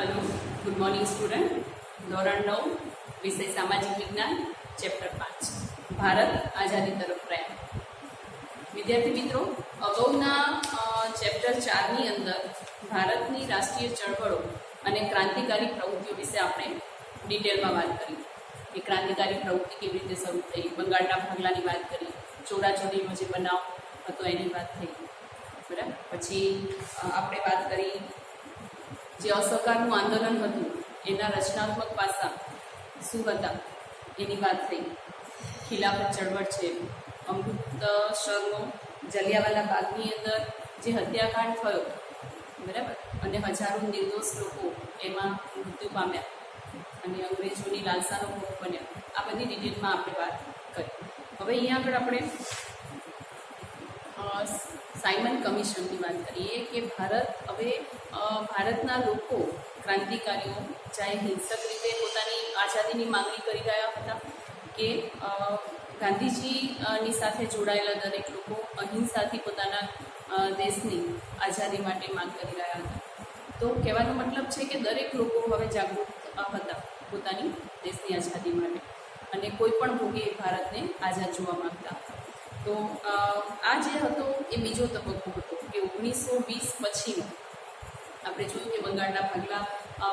Hello good morning student ધોરણ 9 વિષય સામાજિક વિજ્ઞાન ચેપ્ટર 5 ભારત આઝાદી તરફ પ્રયાણ। વિદ્યાર્થી મિત્રો, અગાઉના ચેપ્ટર 4 ની અંદર ભારતની રાષ્ટ્રીય ચળવળો અને ક્રાંતિકારી પ્રવૃત્તિઓ વિશે આપણે ડિટેલમાં વાત કરી કે ક્રાંતિકારી પ્રવૃત્તિ કેવી રીતે શરૂ થઈ, બંગાળના ભાગલાની વાત કરી, ચોરાચોરીનો જે બનાવ હતો એની વાત થઈ, બરાબર। પછી આપણે વાત કરી જે અસહકારનું આંદોલન હતું એના રચનાત્મક પાસા શું હતા એની વાત થઈ। ખિલાફત ચળવળ છે, અમૃતસરનો જલિયાવાલા બાગની અંદર જે હત્યાકાંડ થયો, બરાબર, અને હજારો નિર્દોષ લોકો એમાં મૃત્યુ પામ્યા અને અંગ્રેજોની લાલસાનો ભોગ બન્યા। આ બધી ડિટેલમાં આપણે વાત કરી। હવે અહીંયા આગળ આપણે સાયમન કમિશનની વાત કરીએ કે ભારતના લોકો ક્રાંતિકારીઓ ચાહે હિંસક રીતે પોતાની આઝાદીની માંગણી કરી રહ્યા હતા કે ગાંધીજીની સાથે જોડાયેલા દરેક લોકો અહિંસાથી પોતાના દેશની આઝાદી માટે માંગ કરી રહ્યા હતા। તો કહેવાનો મતલબ છે કે દરેક લોકો હવે જાગૃત હતા પોતાની દેશની આઝાદી માટે અને કોઈ પણ ભોગે ભારતને આઝાદ જોવા માંગતા હતા। તો આ જે હતો એ બીજો તબક્કો હતો કે 1920 પછીનો આપણે જોયું કે બંગાળના ભાગલા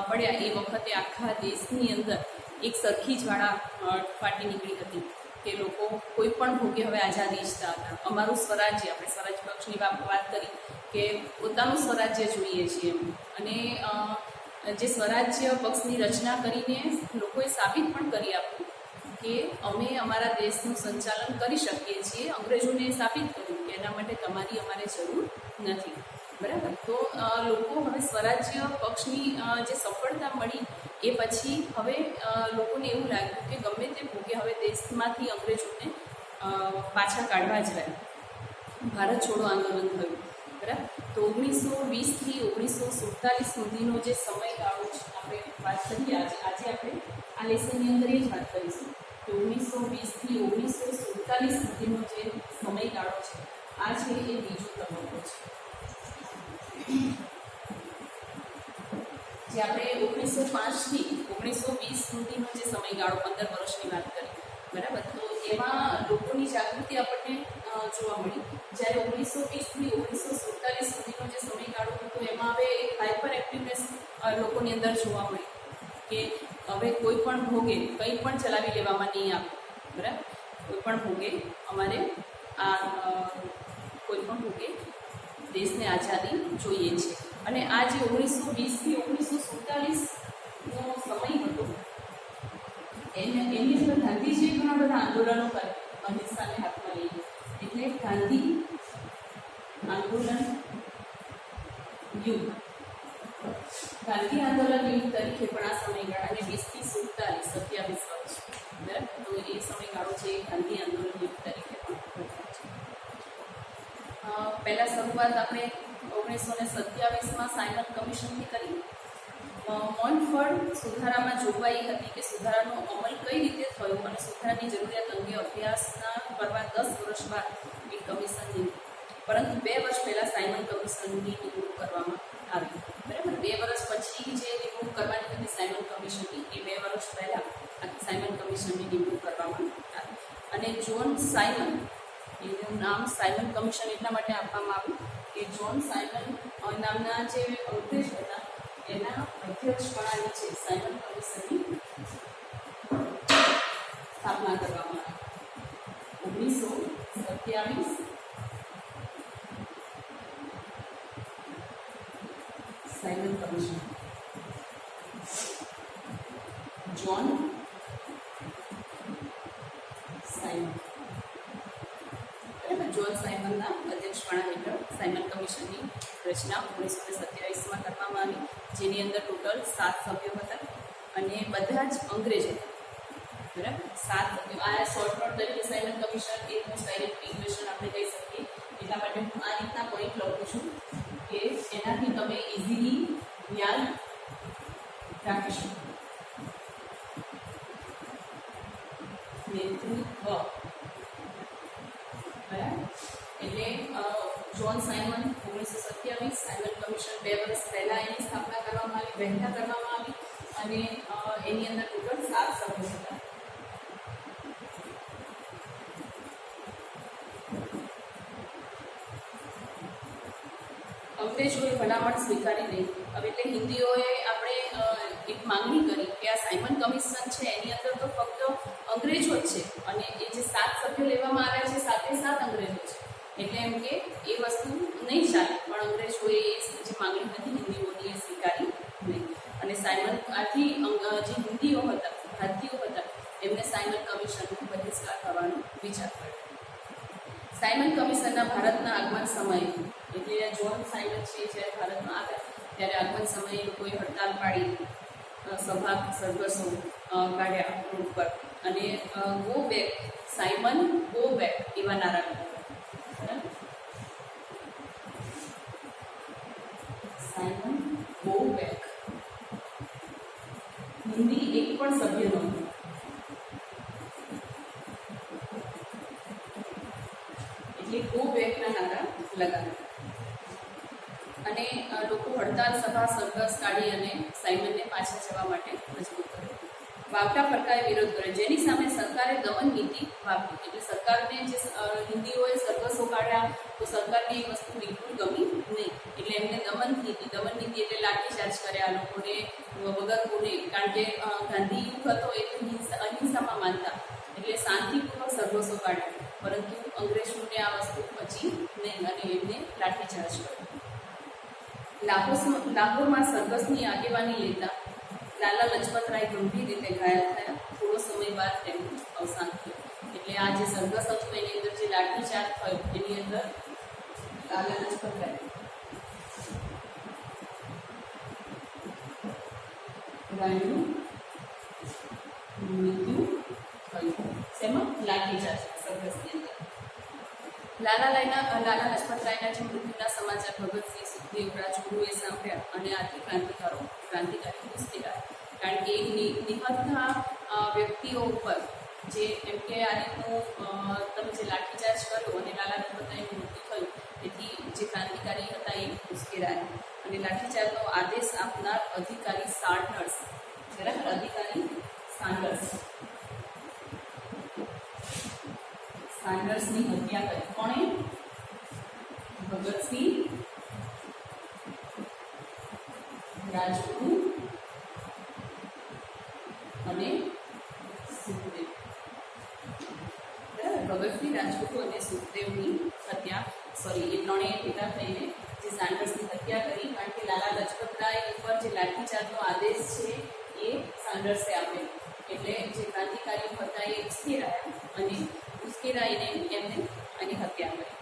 પડ્યા એ વખતે આખા દેશની અંદર એક સરખી જ્વાળા ફાટી નીકળી હતી કે લોકો કોઈ પણ ભોગે હવે આઝાદી ઈચ્છતા હતા। અમારું સ્વરાજ્ય, આપણે સ્વરાજ પક્ષની વાત કરી કે પોતાનું સ્વરાજ્ય જોઈએ છીએ એમ, અને જે સ્વરાજ્ય પક્ષની રચના કરીને લોકોએ સાબિત પણ કરી આપ્યું કે અમે અમારા દેશનું સંચાલન કરી શકીએ છીએ। અંગ્રેજોને સાબિત કર્યું કે એના માટે તમારી અમારે જરૂર નથી, બરાબર। તો લોકો હવે સ્વરાજ્ય પક્ષની જે સફળતા મળી એ પછી હવે લોકોને એવું લાગ્યું કે ગમે તે ભોગે હવે દેશમાંથી અંગ્રેજોને પાછા કાઢવા જ રહ્યા। ભારત છોડો આંદોલન થયું, બરાબર। તો 1920થી 1947 સુધીનો જે સમયગાળો છે આપણે વાત કરીએ આજે આપણે આ લેસનની અંદર એ જ વાત કરીશું કે 1920થી 1947 સુધીનો જે સમયગાળો છે આ છે એ બીજો તબક્કો છે। જે આપણે 1905થી 1920 સુધીનો જે સમયગાળો 15 વર્ષની વાત કરી, બરાબર, તો એમાં લોકોની જાગૃતિ આપણને જોવા મળી। જ્યારે 1920થી 1947 સુધીનો જે સમયગાળો હતો એમાં હવે એક હાઇપર એક્ટિવનેસ લોકોની અંદર જોવા મળી કે હવે કોઈ પણ ભોગે કંઈ પણ ચલાવી લેવામાં નહીં આવે, બરાબર। કોઈ પણ ભોગે અમારે કોઈ પણ ભોગે દેશને આઝાદી જોઈએ છે। અને આ જે 1920થી 1947નો સમય હતો એની અંદર ગાંધીજીએ ઘણા બધા આંદોલનો કર્યા અહિંસાને હાથમાં લઈને, એટલે ગાંધી આંદોલન યુદ્ધ, ગાંધી આંદોલન યુદ્ધ તરીકે પણ આ સમયગાળાને 20થી 27 વર્ષ, બરાબર, તો એ સમયગાળો છે ગાંધી આંદોલન યુદ્ધ તરીકે પણ ઓળખાય છે। પહેલાં શરૂઆત આપણે 1927માં સાયમન કમિશનથી કરી। મોનફોર્ડ સુધારામાં જોગવાઈ હતી કે સુધારાનો અમલ કઈ રીતે થયો અને સુધારાની જરૂરિયાત અંગે અભ્યાસના કરવા 10 વર્ષ બાદ એક કમિશન નિમણું, પરંતુ 2 વર્ષ પહેલાં સાયમન કમિશનની નિમણૂક કરવામાં આવી, બરાબર। 2 વર્ષ પછી જે નિમણૂક કરવાની હતી સાયમન કમિશનની એ 2 વર્ષ પહેલાં આખી સાયમન કમિશનની નિમણૂક કરવામાં આવી અને જોન સાયમન, એનું નામ સાયમન કમિશન એટલા માટે આપવામાં આવ્યું કે જોન સાયમન નામના જે અંગ્રેજ હતા એના અધ્યક્ષપણા નીચે સાયમન કમિશનની સ્થાપના કરવામાં આવી। 1927 સાયમન કમિશન, જોન સાયમન, બરાબર, જોન સાયમનના અધ્યક્ષપણા હેઠળ સાયમન કમિશનની રચના 1927માં કરવામાં આવી, જેની અંદર ટોટલ 7 સભ્યો હતા અને બધા જ અંગ્રેજ હતા, બરાબર। 7 સભ્યો, આ શોર્ટ નોટ તરીકે સાયમન કમિશન એ મોસ્ટ ડાયરેક્ટ ઇક્વેશન આપણે કહી શકીએ, એટલા માટે હું આ રીતના પોઈન્ટ લખું છું કે એનાથી તમે ઇઝીલી યાદ રાખી શકો। નેતૃત્વ, બરાબર, એટલે જ્હોન સાયમન 1927, સાયમન કમિશન 2 વર્ષ પહેલાં એની સ્થાપના કરવામાં આવી, વહેલા કરવામાં આવી અને એની અંદર ટોટલ 7 સભ્યો હતા. અંગ્રેજોએ ભલામણ સ્વીકારી નહીં. હવે એટલે હિન્દીઓએ આપણે એક માંગણી કરી કે આ સાયમન કમિશન છે એની અંદર તો ફક્ત અંગ્રેજો જ છે અને એ જે 7 સભ્યો લેવામાં આવ્યા છે 7 અંગ્રેજો છે, એટલે એમ કે એ વસ્તુ નહીં ચાલે. પણ અંગ્રેજોએ જે માંગણી હતી હિન્દીઓની એ સ્વીકારી નહીં અને સાયમન આથી જે હિન્દીઓ હતા, ભારતીયો હતા, એમને સાયમન કમિશનનો બહિષ્કાર કરવાનો વિચાર કર્યો. સાયમન કમિશનના ભારતના આગમન સમયે, એટલે જ્હોન સાયમન છે જ્યારે ભારતમાં આવ્યા ત્યારે આગમન સમયે લોકોએ હડતાલ પાડી, સભા સરઘસો કાઢ્યા રોડ પર અને go back Simon go back એવા નારા લગાવ્યા. Simon go back. હિન્દી એક પણ સભ્ય નહોતું એટલે ગો બેકના નારા લગાવ્યા અને લોકો હડતાલ, સભા, સરઘસ કાઢી અને સાયમનને પાછા જવા માટે મજબૂર કર્યો. વાવટા ફરકાએ વિરોધ કર્યો, જેની સામે સરકારે દમન નીતિ વાપરી. એટલે સરકારને જે હિન્દીઓએ સરઘસો કાઢ્યા તો સરકારને એ વસ્તુ બિલકુલ ગમી નહીં, એટલે એમને દમન નીતિ એટલે લાઠીચાર્જ કર્યા લોકોને વગર કોને. કારણ કે ગાંધી યુગ હતો એ તો અહિંસામાં માનતા, એટલે શાંતિપૂર્વક સરઘસો કાઢ્યા, પરંતુ અંગ્રેજોને આ વસ્તુ પચી નહીં અને એમને લાઠીચાર્જ કર્યો. લાહોરમાં સરઘસની આગેવાની લેતા લાલા લજપતરાય ગંભીર રીતે ઘાયલ થયા. થોડો સમય બાદ તેમનું અવસાન થયું. એટલે આ જે સરઘસ હતું એની અંદર જે લાઠીચાર્જ થયો એની અંદર લાલા લજપતરાયનું મૃત્યુ થયું. શેમાં? લાઠીચાર્જ સરઘસની અંદર. લાલા લજપતરાયના જે મૃત્યુના સમાચાર ભગતસિંહ, સુખદેવ, રાજગુરુએ સાંભળ્યા અને આથી ક્રાંતિકારી મુશ્કેલ આવ્યા. કારણ કે એક નિહતતા વ્યક્તિઓ ઉપર જે એમ કે આ રીતનું તમે જે લાઠીચાર્જ કર્યો અને લાલા લજપતરાયનું મૃત્યુ થયું, તેથી જે ક્રાંતિકારી હતા એ મુશ્કેલાયા અને લાઠીચાર્જનો આદેશ આપનાર અધિકારી સાન્ડર્સ, બરાબર, અધિકારી સાન્ડર્સની હત્યા કરી. કોણે? ભગતસિંહ, રાજગુરુ અને સુખદેવ. ભગતસિંહ, રાજગુરુ અને સુખદેવની હત્યા, એ ત્રણેય ભેગા થઈને જે સાન્ડર્સની હત્યા કરી. કારણ કે લાલા લજપતરાય ઉપર જે લાઠીચાર્જનો આદેશ છે એ સાન્ડર્સે આપેલો, એટલે જે ક્રાંતિકારીઓ હતા એ ઉશ્કેરાઈને એમને આની હત્યા કરી.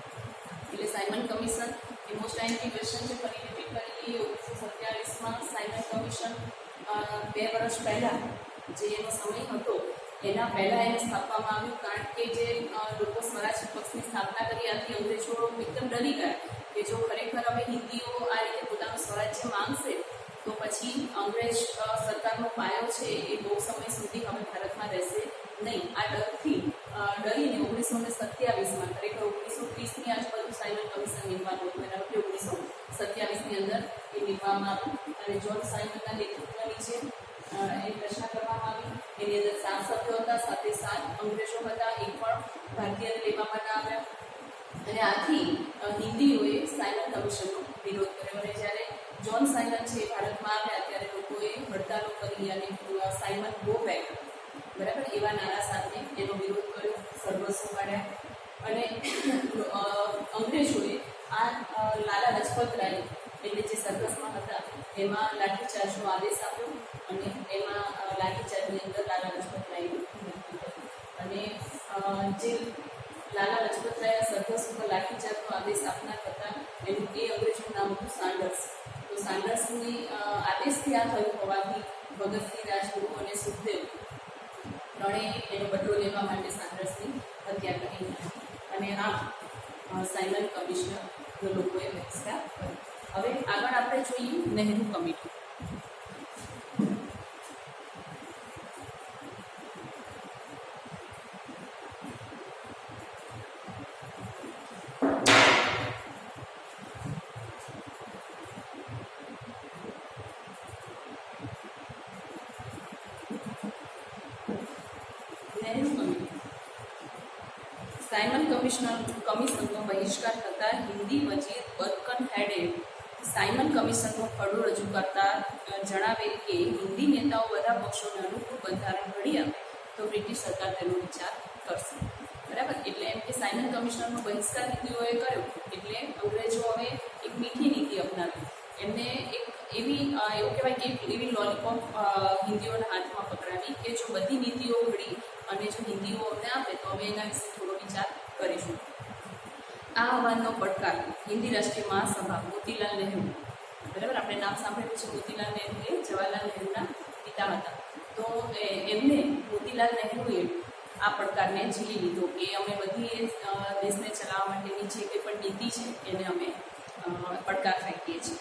એટલે સાયમન કમિશન એ મોસ્ટ આઈએમપી ક્વેશ્ચન છે, ફરી રિપીટ કરી. 1927માં સાયમન કમિશન 2 વર્ષ પહેલાં જે એનો સમય હતો એના પહેલાં એને સ્થાપવામાં આવ્યું. કારણ કે જે લોકો સ્વરાજ પક્ષની સ્થાપના કરી આથી અંગ્રેજો એકદમ ડરી ગયા કે જો ખરેખર હવે હિન્દીઓ આ રીતે પોતાનું સ્વરાજ્ય માંગશે તો પછી અંગ્રેજ સરકારનો પાયો છે એ બહુ સમય સુધી હવે ભારતમાં રહેશે નહીં. આ ડરથી ડરીને 1927માં, ખરેખર 1930ની આજુબાજુ સાયમન કમિશન નિમવાનું હતું, એના બદલે 1927ની અંદર એ નિમવામાં આવ્યું અને જ્હોન સાયમનના નેતૃત્વ નીચે એની રચના કરવામાં આવી. એની અંદર 7 સભ્યો હતા, સાથે 7 અંગ્રેજો હતા, એક પણ ભારતીયને લેવામાં ના આવ્યા અને આથી હિન્દીઓએ સાયમન કમિશનનો વિરોધ કર્યો. અને જ્યારે જ્હોન સાયમન છે ભારતમાં આવ્યા ત્યારે લોકોએ હડતાલો કરી અને સાયમન ગો બેક, બરાબર, એવા નારા સાથે એનો વિરોધ કર્યો, સરઘસો કાઢ્યા અને અંગ્રેજોએ આ લાલા લજપતરાય એટલે જે સરઘસમાં હતા એમાં લાઠીચાર્જનો આદેશ આપ્યો અને એમાં લાઠીચાર્જની અંદર લાલા લજપતરાયનું મૃત્યુ થયું. અને જે લાલા લજપતરાય સરઘસ ઉપર લાઠીચાર્જનો આદેશ આપનાર હતા એનું એ અંગ્રેજનું નામ હતું સાન્ડર્સ. તો સાન્ડર્સની આદેશથી આ થયું હોવાથી ભગતસિંહ, રાજગુરુ અને સુખદેવ ત્રણેય એનો બદલો લેવા માટે સાન્ડર્સની હત્યા કરી અને આ સાયમન કમિશનર લોકોએ બહિષ્કાર કર્યો. હવે આગળ આપણે જોઈએ Nehru committee. Nehru committee. Simon કમિશનનો બહિષ્કાર થતા હિન્દી વજીર બર્કન હેડે સાયમન કમિશનનો ખરડો રજૂ કરતા જણાવેલ કે હિન્દી નેતાઓ બધા પક્ષોને અનુકૂળ બંધારણ ઘડી આપે તો બ્રિટિશ સરકાર તેનો વિચાર કરશે. બરાબર. એટલે એમ કે સાયમન કમિશનનો બહિષ્કાર હિન્દીઓએ કર્યો એટલે અંગ્રેજો હવે એક મીઠી નીતિ અપનાવી. એમને એક એવું કહેવાય કે એવી લોલીપોપ હિન્દીઓના હાથમાં પકડાવી કે જો બધી નીતિઓ ઘડી અને જો હિન્દીઓ અમને આપે તો અમે એના વિશે થોડો વિચાર કરીશું. આ આહવાનનો પડકાર હિન્દી રાષ્ટ્રીય મહાસભા મોતીલાલ નહેરુ, બરાબર, આપણે નામ સાંભળેલું છે. મોતીલાલ નહેરુ એ જવાહરલાલ નહેરુના પિતા હતા. તો એમને મોતીલાલ નહેરુએ આ પડકારને ઝીલી લીધો કે અમે બધી દેશને ચલાવવા માટેની જે કંઈ પણ નીતિ છે એને અમે પડકાર ફેંકીએ છીએ.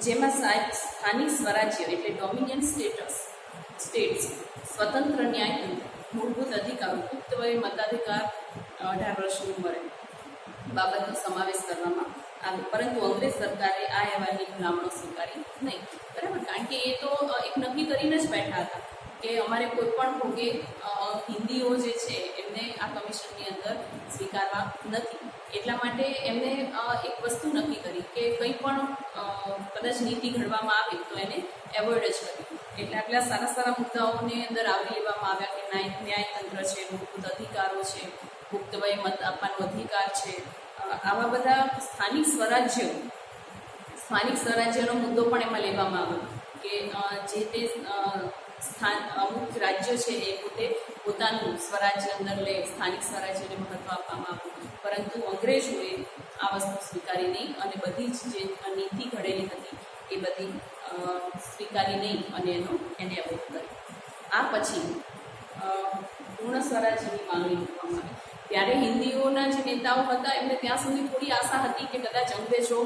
જેમાં સ્થાનિક સ્વરાજ્ય એટલે ડોમિનિયન સ્ટેટ્સ, સ્વતંત્ર ન્યાયતંત્ર, મૂળભૂત અધિકારો, પુખ્ત વયે મતાધિકાર 18 વર્ષની ઉંમરે બાબતનો સમાવેશ કરવામાં આવ્યો. પરંતુ અંગ્રેજ સરકારે આ અહેવાલની ભલામણો સ્વીકારી નહીં. બરાબર. કારણ કે એ તો એક નક્કી કરીને જ બેઠા હતા કે અમારે કોઈ પણ ભોગે હિન્દીઓ જે છે એમને આ કમિશનની અંદર સ્વીકારવા નથી. એટલા માટે એમને એક વસ્તુ નક્કી કરી કે કંઈ પણ કદાચ નીતિ ઘડવામાં આવે તો એને એવોઇડ જ કરવી. એટલે આટલા સારા સારા મુદ્દાઓને અંદર આવરી લેવામાં આવ્યા કે ન્યાયતંત્ર છે, મૂળભૂત અધિકારો છે, પુખ્ત વયે મત આપવાનો અધિકાર છે, આવા બધા સ્થાનિક સ્વરાજ્યનો મુદ્દો પણ એમાં લેવામાં આવ્યો કે જે તે અમુક રાજ્યો છે એ પોતે પોતાનું સ્વરાજ્ય અંદર લે, સ્થાનિક સ્વરાજ્યને મહત્વ આપવામાં આવ્યું. પરંતુ અંગ્રેજોએ આ વસ્તુ સ્વીકારી નહીં અને બધી જ જે નીતિ ઘડેલી હતી એ બધી સ્વીકારી નહીં અને એને અવોઇડ કરી. આ પછી પૂર્ણ સ્વરાજ્યની માંગણી મૂકવામાં આવી. ત્યારે હિન્દીઓના જે નેતાઓ હતા એમને ત્યાં સુધી થોડી આશા હતી કે કદાચ અંગ્રેજો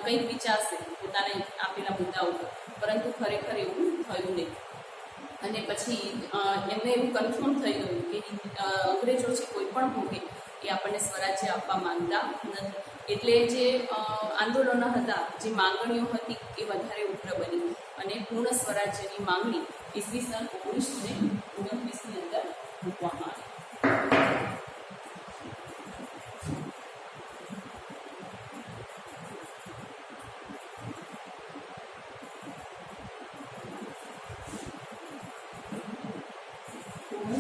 કંઈક વિચારશે પોતાને આપેલા મુદ્દા ઉપર, પરંતુ ખરેખર એવું થયું નહીં. અને પછી એમને એવું કન્ફર્મ થઈ ગયું કે અંગ્રેજો છે કોઈ પણ ભોગે એ આપણને સ્વરાજ્ય આપવા માંગતા નથી. એટલે જે આંદોલનો હતા, જે માંગણીઓ હતી એ વધારે ઉગ્ર બની અને પૂર્ણ સ્વરાજ્યની માંગણી ઈસવીસન 1929ની અંદર મૂકવામાં આવી.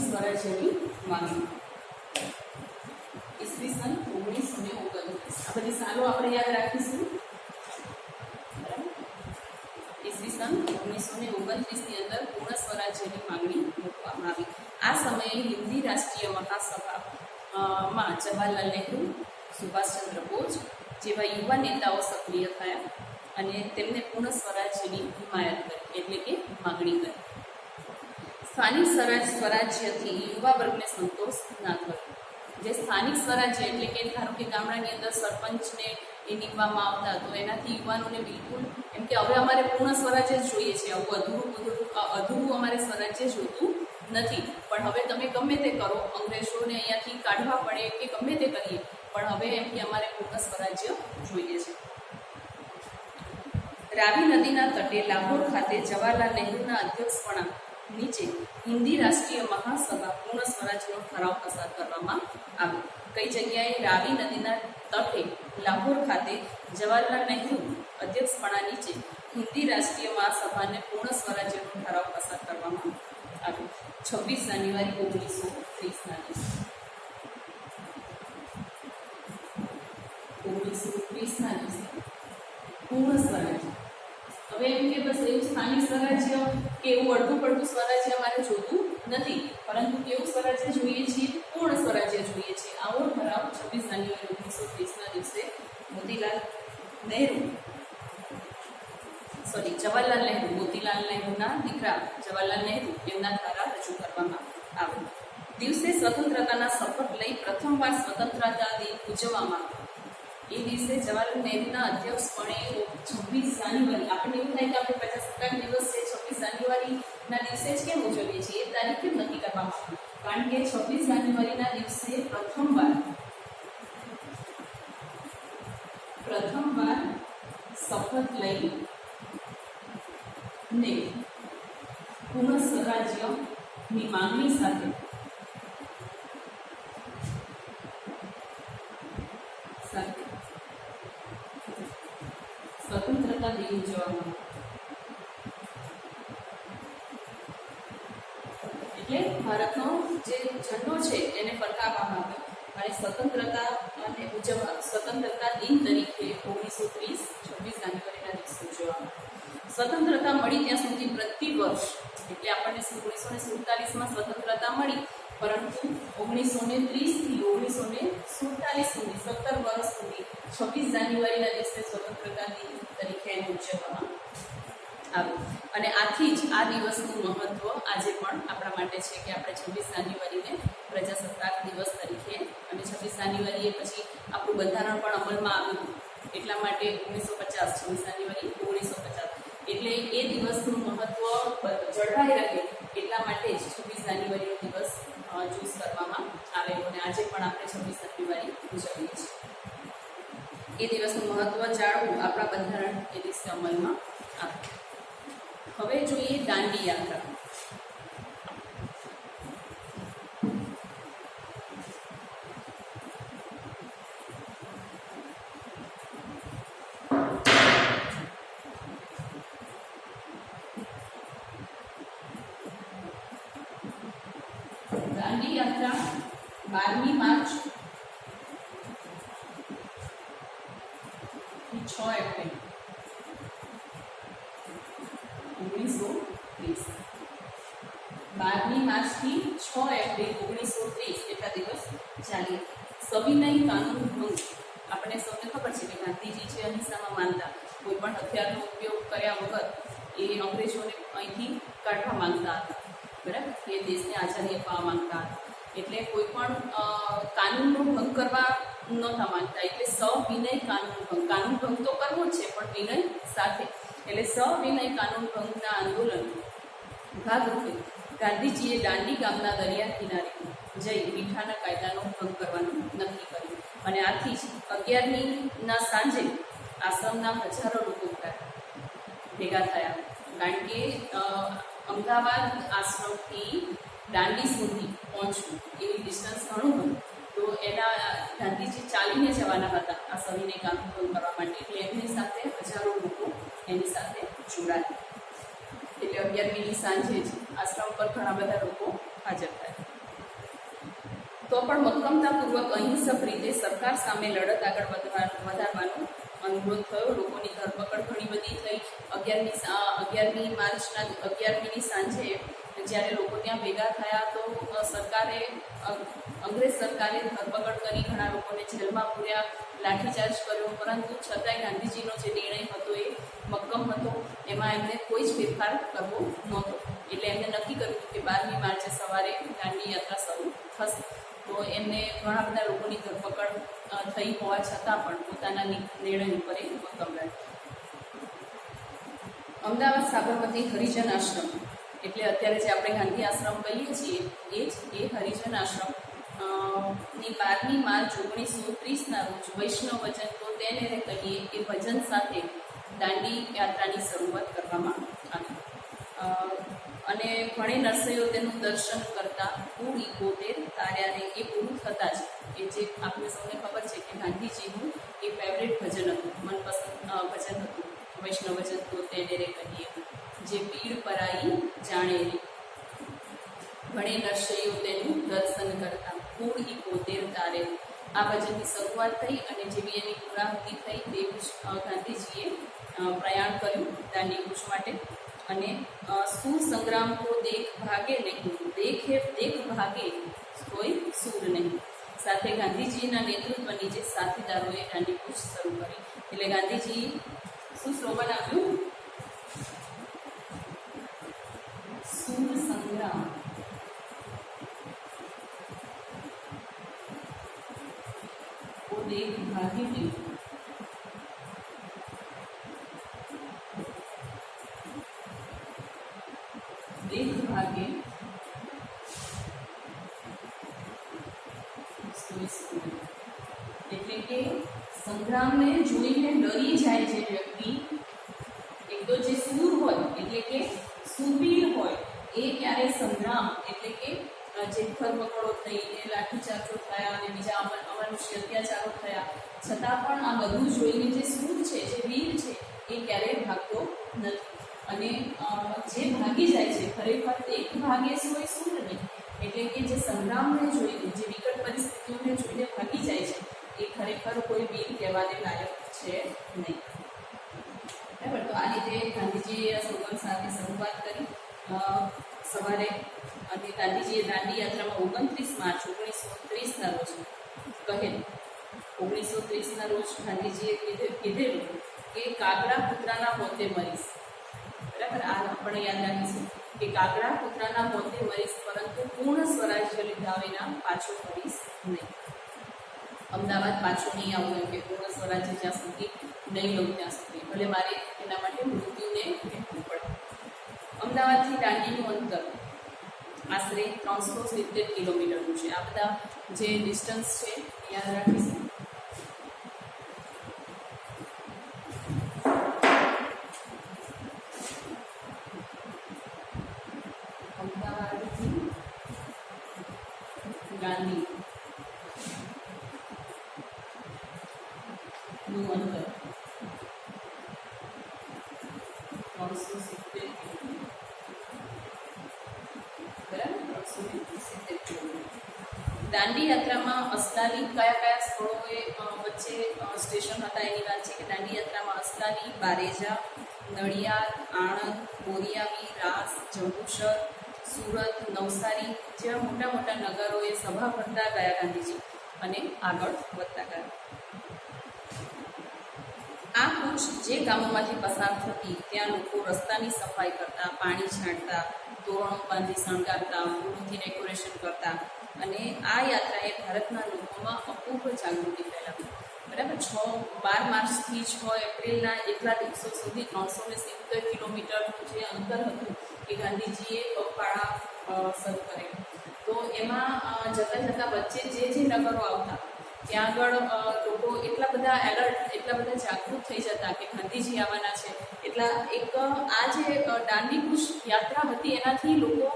સ્વરાજ્યની માંગણી ઈસવીસન 1929. આ બધી સાલો આપણે યાદ રાખીશું. ઈસવીસન 1929ની અંદર પૂર્ણ સ્વરાજ્યની માંગણી મૂકવામાં આવી. આ સમયે હિન્દી રાષ્ટ્રીય મહાસભામાં જવાહરલાલ નહેરુ, સુભાષચંદ્ર બોઝ જેવા યુવા નેતાઓ સક્રિય થયા અને તેમને પૂર્ણ સ્વરાજ્યની હિમાયત કરી, એટલે કે માંગણી કરી. સ્થાનિક સ્વરાજ્યથી યુવા વર્ગને સંતોષ ના થયો. જે સ્થાનિક સ્વરાજ્ય એટલે કે ધારો કે ગામડાની અંદર સરપંચને એ નીમવામાં આવતા, તો એનાથી યુવાનોને બિલકુલ એમ કે હવે અમારે પૂર્ણ સ્વરાજ્ય જ જોઈએ છે, આવું અધૂરું અમારે સ્વરાજ્ય જોતું નથી. પણ હવે તમે ગમે તે કરો, અંગ્રેજોને અહીંયાથી કાઢવા પડે કે ગમે તે કરીએ, પણ હવે એમ કે અમારે પૂર્ણ સ્વરાજ્ય જોઈએ છે. રાવી નદીના તટે લાહોર ખાતે જવાહરલાલ નહેરુના અધ્યક્ષપણા નીચે હિન્દી રાષ્ટ્રીય મહાસભા પૂર્ણ સ્વરાજ્યનો ઠરાવ પસાર કરવામાં આવ્યો. કઈ જગ્યાએ? રાવી નદીના તટે લાહોર ખાતે જવાહરલાલ નહેરુ અધ્યક્ષપણા નીચે હિન્દી રાષ્ટ્રીય મહાસભાને પૂર્ણ સ્વરાજ્યનો ઠરાવ પસાર કરવામાં આવ્યો 26 જાન્યુઆરી 1930ના દિવસે. 1930ના દિવસે પૂર્ણ સ્વરાજ્ય. હવે એમ કે બસ એવું સ્થાનિક સ્વરાજ્ય કે એવું અડધું પડતું સ્વરાજ્ય અમારે જોતું નથી, પરંતુ કેવું સ્વરાજ્ય જોઈએ છીએ? પૂર્ણ સ્વરાજ્ય જોઈએ છીએ. આવો ઠરાવ 26 જાન્યુઆરી 1930ના દિવસે જવાહરલાલ નહેરુ, મોતીલાલ નહેરુના દીકરા જવાહરલાલ નહેરુ એમના દ્વારા રજૂ કરવામાં આવ્યો. દિવસે સ્વતંત્રતાના શપથ લઈ પ્રથમવાર સ્વતંત્રતા દિન ઉજવવામાં આવ્યો. એ દિવસે જવાહરલાલ નહેરુના અધ્યક્ષપણે 26 જાન્યુઆરી, આપણને એવું થાય કે આપણે પ્રજાસત્તાક દિવસ છે 26 જાન્યુઆરીના દિવસે જ કેમ ઉજવીએ છીએ, એ તારીખ કેમ નક્કી કરવામાં આવી? કારણ કે 26 જાન્યુઆરીના દિવસે પ્રથમવાર શપથ લઈ ને પૂર્ણ સ્વરાજ્યની માંગણી સાથે સાથે સ્વતંત્રતા દિન ઉજવવામાં એટલે ભારતનો જે ઝંડો છે એને ફરકાવવામાં આવ્યો અને સ્વતંત્રતા દિન તરીકે 1930 26 જાન્યુઆરીના દિવસે ઉજવવામાં. સ્વતંત્રતા મળી ત્યાં સુધી પ્રતિ વર્ષ એટલે આપણને 1947માં સ્વતંત્રતા મળી, પરંતુ 1930 થી 1947 સુધી 17 વર્ષ સુધી 26 જાન્યુઆરીના દિવસે સ્વતંત્રતા દિન તરીકે એને ઉજવવામાં આવ્યું. અને આથી જ આ દિવસનું મહત્વ આજે પણ આપણા માટે છે કે આપણે 26 જાન્યુઆરીને પ્રજાસત્તાક દિવસ તરીકે, અને 26 જાન્યુઆરીએ પછી આપણું બંધારણ પણ અમલમાં આવ્યું એટલા માટે 1950 26 જાન્યુઆરી 1950 એટલે એ દિવસનું મહત્વ જળવાઈ રહે એટલા માટે જ 26 જાન્યુઆરીનો દિવસ ચૂઝ કરવામાં આવેલો અને આજે પણ આપણે 26 જાન્યુઆરી ઉજવીએ છીએ. એ દિવસનું મહત્વ જાળવું આપણા બંધારણ એ દિવસે અમલમાં આવે. હવે જોઈએ દાંડી યાત્રા. દાંડી યાત્રા 12મી માર્ચ થી 6 એપ્રિલ 1930. 12મી માર્ચથી 6 એપ્રિલ 1930 એટલા દિવસ ચાલી. સવિનય કાનૂન ભંગ. આપણે સૌને ખબર છે કે ગાંધીજી છે અહિંસામાં માનતા, કોઈ પણ હથિયારનો ઉપયોગ કર્યા વગર એ અંગ્રેજોને અહીંથી કાઢવા માંગતા હતા, બરાબર, એ દેશને આઝાદી અપાવવા માંગતા હતા. એટલે કોઈ પણ કાનૂનનો ભંગ કરવા નહોતા માંગતા, એટલે સવિનય કાનૂન ભંગ. કાનૂન ભંગ તો કરવો જ છે પણ વિનય સાથે. એટલે સવિનય કાનૂન ભંગના આંદોલન ભાગરૂપે ગાંધીજીએ દાંડી ગામના દરિયા કિનારે જઈ મીઠાના કાયદાનો ભંગ કરવાનું નક્કી કર્યું. અને આથી જ 11મીના સાંજે આશ્રમના હજારો લોકો ભેગા થયા. કારણ કે અમદાવાદ આશ્રમથી દાંડી સુધી પહોંચવું એવી ડિસ્ટન્સ ઘણું હતું, તો એના ગાંધીજી ચાલીને જવાના હતા આ સવિનય કાનૂન ભંગ કરવા માટે. એટલે એમની સાથે હજારો લોકો એની સાથે જોડાયા. એટલે 11મીની સાંજે જ આશ્રમ પર ઘણા બધા લોકો હાજર થયા. તો પણ મક્કમતાપૂર્વક અહિંસક રીતે સરકાર સામે લડત આગળ વધારવાનો અનુરોધ થયો. લોકોની ધરપકડ ઘણી બધી થઈ. 11મી માર્ચના 11મીની સાંજે જ્યારે લોકો ત્યાં ભેગા થયા તો અંગ્રેજ સરકારે ધરપકડ કરી, ઘણા લોકોને જેલમાં પૂર્યા, લાઠીચાર્જ કર્યો, પરંતુ છતાંય ગાંધીજીનો જે નિર્ણય હતો એ મક્કમ હતો. એમાં એમને કોઈ જ ફેરફાર કરવો નહોતો. એટલે એમને નક્કી કર્યું કે 12મી માર્ચે સવારે દાંડી યાત્રા શરૂ થશે. તો એમને ઘણા બધા લોકોની ધરપકડ થઈ હોવા છતાં પણ પોતાના નિર્ણય ઉપર એ મક્કમ રહ્યા. અમદાવાદ સાબરમતી હરિજન આશ્રમ, એટલે અત્યારે જે આપણે ગાંધી આશ્રમ કહીએ છીએ એ હરિજન આશ્રમ ની 12મી માર્ચ 1930ના રોજ વૈષ્ણવ ભજન તો તેને કહીએ એ ભજન સાથે દાંડી યાત્રાની શરૂઆત કરવામાં આવી. અને ઘણી નર્સરીઓ તેનું દર્શન કરતા કુળ 71 તાર્યાને એ પૂરું થતાં જ એ જે આપણે સૌને ખબર છે કે ગાંધીજીનું એ ફેવરેટ ભજન હતું, મનપસંદ ભજન હતું, વૈષ્ણવ ભજન તો તેને કહીએ, જે પીડ પરાઈ જાણે રે. ઘણી નર્સરીઓ તેનું દર્શન કરતા કુળ 71 તારે. આ ભજનની શરૂઆત થઈ અને જેવી એની પૂર્ણાહુતિ થઈ તેવું જ ગાંધીજીએ પ્રયાણ કર્યું દાંડી કૂચ માટે. અને સુર સંગ્રામ કો દેખ ભાગે નહીં, દેખ ભાગે કોઈ સૂર નહીં સાથે ગાંધીજીના નેતૃત્વની જે સાથીદારોએ દાંડી કૂચ શરૂ કરી. એટલે ગાંધીજી શું સ્લોગન આપ્યું? સુર સંગ્રામ કો દેખ ભાગે નહીં, દેખ ભાગે એટલે કે સંગ્રામને જોઈને ડરી જાય જે વ્યક્તિ, એક તો જે સૂર હોય એટલે કે સુરવીર હોય એ ક્યારે સંગ્રામ એટલે કે જે ધરપકડો થઈ, એ લાઠીચાર્જો થયા અને બીજા અમાનુષી અત્યાચારો થયા, છતાં પણ આ બધું જોઈને જે સૂર છે, જે વીર છે, એ ક્યારેય ભાગતો નથી. અને જે ભાગી જાય છે, ખરેખર એક ભાગે હોય સૂર નહીં, એટલે કે જે સંગ્રામને જોઈને, જે વિકટ પરિસ્થિતિઓને જોઈને ભાગી જાય છે, એ ખરેખર કોઈ વીર કહેવાને લાયક છે નહીં. બરાબર. તો આ રીતે ગાંધીજીએ સ્લોગન સાથે શરૂઆત કરી સવારે. અને ગાંધીજીએ દાંડી યાત્રામાં 29 માર્ચ 1930ના રોજ કહેલ, 1930ના રોજ ગાંધીજીએ કીધેલું કે કાગડા કૂતરાના મોતે મરીશ. બરાબર. આ આપણે યાદ રાખીશું કે કાગડા કૂતરાના મોતે મરીશ, પરંતુ પૂર્ણ સ્વરાજ્ય લીધા વિના પાછો ફરીશ નહીં. અમદાવાદ પાછું નહીં આવું, એમ કે પૂર્ણ સ્વરાજ્ય જ્યાં સુધી નહીં લઉં ત્યાં સુધી, ભલે મારે એના માટે મૃત્યુને ભેટવું પડે. અમદાવાદથી દાંડીનું અંતર આશરે 370 કિલોમીટરનું છે. આ બધા જે ડિસ્ટન્સ છે યાદ રાખીશું. અમદાવાદથી દાંડી નું અંતર 370 દાંડી યાત્રામાં અસલાલી કયા સ્થળોએ વચ્ચે સ્ટેશન હતા એની વાત છે કે દાંડી યાત્રામાં અસલાલી, બારેજા, નડિયાદ, આણંદ, બોરિયાવી, રાસ, જંબુસર, સુરત, નવસારી જેવા મોટા મોટા નગરોએ સભા ભરતા ગયા ગાંધીજી અને આગળ વધતા ગયા. આ કૂચ જે ગામોમાંથી પસાર થતી ત્યાં લોકો રસ્તાની સફાઈ કરતા, પાણી છાંટતા, તોરણો બાંધી શણગારતા, ફૂલોથી ડેકોરેશન કરતા. અને આ યાત્રાએ ભારતના લોકોમાં અપૂર્વ જાગૃતિ ફેલાવી. બરાબર. 12 માર્ચથી 6 એપ્રિલના એટલા દિવસો સુધી 370 કિલોમીટરનું જે અંતર હતું એ ગાંધીજીએ પગપાળા શરૂ કરેલું. તો એમાં જતાં જતાં વચ્ચે જે નગરો આવતા ત્યાં આગળ લોકો એટલા બધા એલર્ટ, એટલા બધા જાગૃત થઈ જતા કે ગાંધીજી આવવાના છે. એટલા એક આ જે દાંડી કૂચ યાત્રા હતી એનાથી લોકો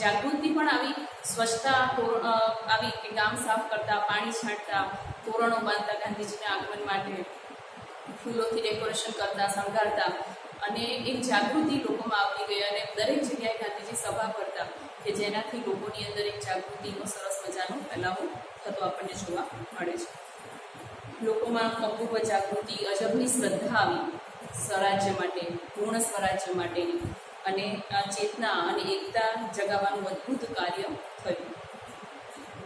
જાગૃતિ પણ આવી, સ્વચ્છતા આવી કે ગામ સાફ કરતા, પાણી છાંટતા, તોરણો બાંધતા ગાંધીજીના આગમન માટે, ફૂલોથી ડેકોરેશન કરતા, શણગારતા. અને એક જાગૃતિ લોકોમાં આવતી ગઈ અને દરેક જગ્યાએ ગાંધીજી સભા કરતા કે જેનાથી લોકોની અંદર એક જાગૃતિનો સરસ મજાનો ફેલાવો થતો આપણને જોવા મળે છે. લોકોમાં અપૂર્વ જાગૃતિ, અજબની શ્રદ્ધા આવી સ્વરાજ્ય માટે, પૂર્ણ સ્વરાજ્ય માટેની, અને ચેતના અને એકતા જગાવવાનું અદ્ભુત કાર્ય થયું.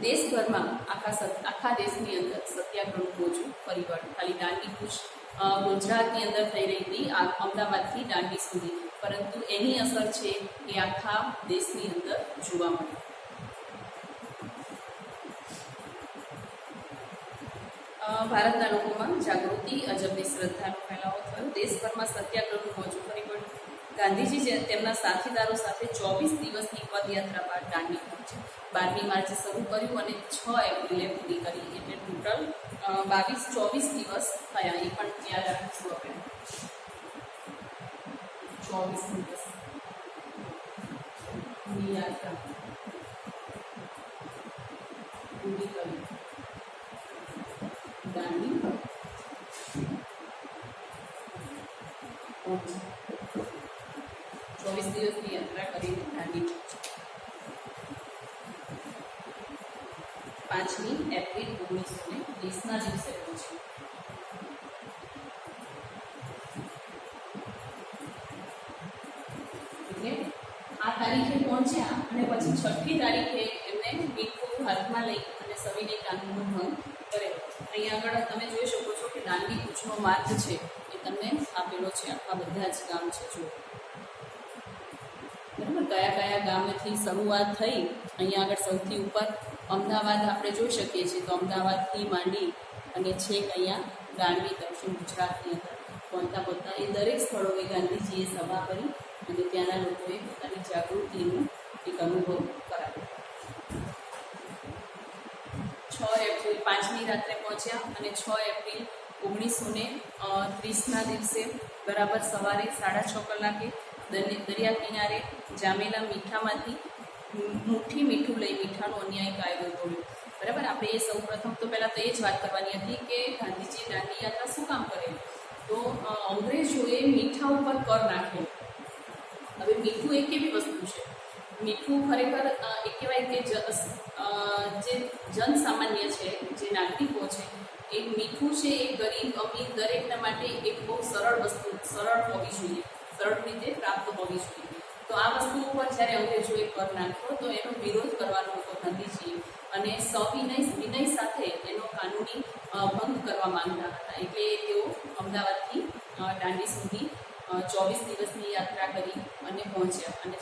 દેશભરમાં આખા દેશની અંદર સત્યાગ્રહનું મોજું ફરી વળ્યું. ખાલી દાંડી કૂચ ગુજરાતની અંદર થઈ રહી હતી, અમદાવાદથી દાંડી સુધી, પરંતુ એની અસર છે એ આખા દેશની અંદર જોવા મળી. ભારતના લોકોમાં જાગૃતિ, અજબની શ્રદ્ધાનો ફેલાવો થયો. દેશભરમાં સત્યાગ્રહનું મોજું ફરી વળ્યું. ગાંધીજી તેમના સાથીદારો સાથે 24 દિવસની પદયાત્રા બાદ દાંડી પહોંચ્યા. 12મી માર્ચે શરૂ કર્યું અને 6 એપ્રિલે પૂરી કરી, એટલે ટોટલ 24 દિવસ થયા. એ પણ યાદ રાખીશું આપણે. 24 દિવસની યાત્રા પૂરી કરી દાંડી પહોંચી. 24 દિવસની યાત્રા કરીને દાંડી પહોંચી. 5મી એપ્રિલ 1920ના દિવસે પહોંચી. એટલે આ તારીખે પહોંચ્યા અને પછી 6મી તારીખે એમને મીઠું હાથમાં લઈ અને સવિનય કાનૂનનો ભંગ કરેલો. અહીંયા આગળ તમે જોઈ શકો છો કે દાંડી કૂચનો માર્ગ છે એ તમને આપેલો છે. આખા બધા જ ગામ છે. જો બરાબર, કયા કયા ગામથી શરૂઆત થઈ. અહીંયા આગળ સૌથી ઉપર અમદાવાદ આપણે જોઈ શકીએ છીએ. તો અમદાવાદથી માંડી અને છેક અહીંયા દાંડી દક્ષિણ ગુજરાતની અંદર પહોંચતા એ દરેક સ્થળોએ ગાંધીજીએ સભા કરી અને ત્યાંના લોકોએ પોતાની જાગૃતિનો એક અનુભવ કરાવ્યો. 6 એપ્રિલ 5મી રાત્રે પહોંચ્યા અને 6 એપ્રિલ 1930ના દિવસે બરાબર સવારે 6:30 કલાકે દરિયા કિનારે જામેલા મીઠામાંથી મુઠ્ઠી મીઠું લઈ મીઠાનો અન્યાય કાયદો તોડ્યો. બરાબર, આપણે એ સૌ પ્રથમ તો પહેલાં તો એ જ વાત કરવાની હતી કે ગાંધીજી દાંડી યાત્રા શું કામ કરે, તો અંગ્રેજોએ મીઠા ઉપર કર નાખ્યો. હવે મીઠું એક એવી વસ્તુ છે, મીઠું ખરેખર એ કહેવાય કે જે જનસામાન્ય છે, જે નાગરિકો છે, એ મીઠું છે એ ગરીબ અમીર દરેકના માટે એક બહુ સરળ વસ્તુ, સરળ હોવી જોઈએ, સરળ રીતે પ્રાપ્ત હોવી જોઈએ. તો આ વસ્તુ ઉપર જ્યારે અંગ્રેજોએ કર નાખ્યો તો એનો વિરોધ કરવાનો હતો ગાંધીજીએ, અને વિનય સાથે એનો કાનૂની ભંગ કરવા માંગતા હતા. એટલે તેઓ અમદાવાદથી દાંડી સુધી 24 દિવસની યાત્રા કરી અને પહોંચ્યા, અને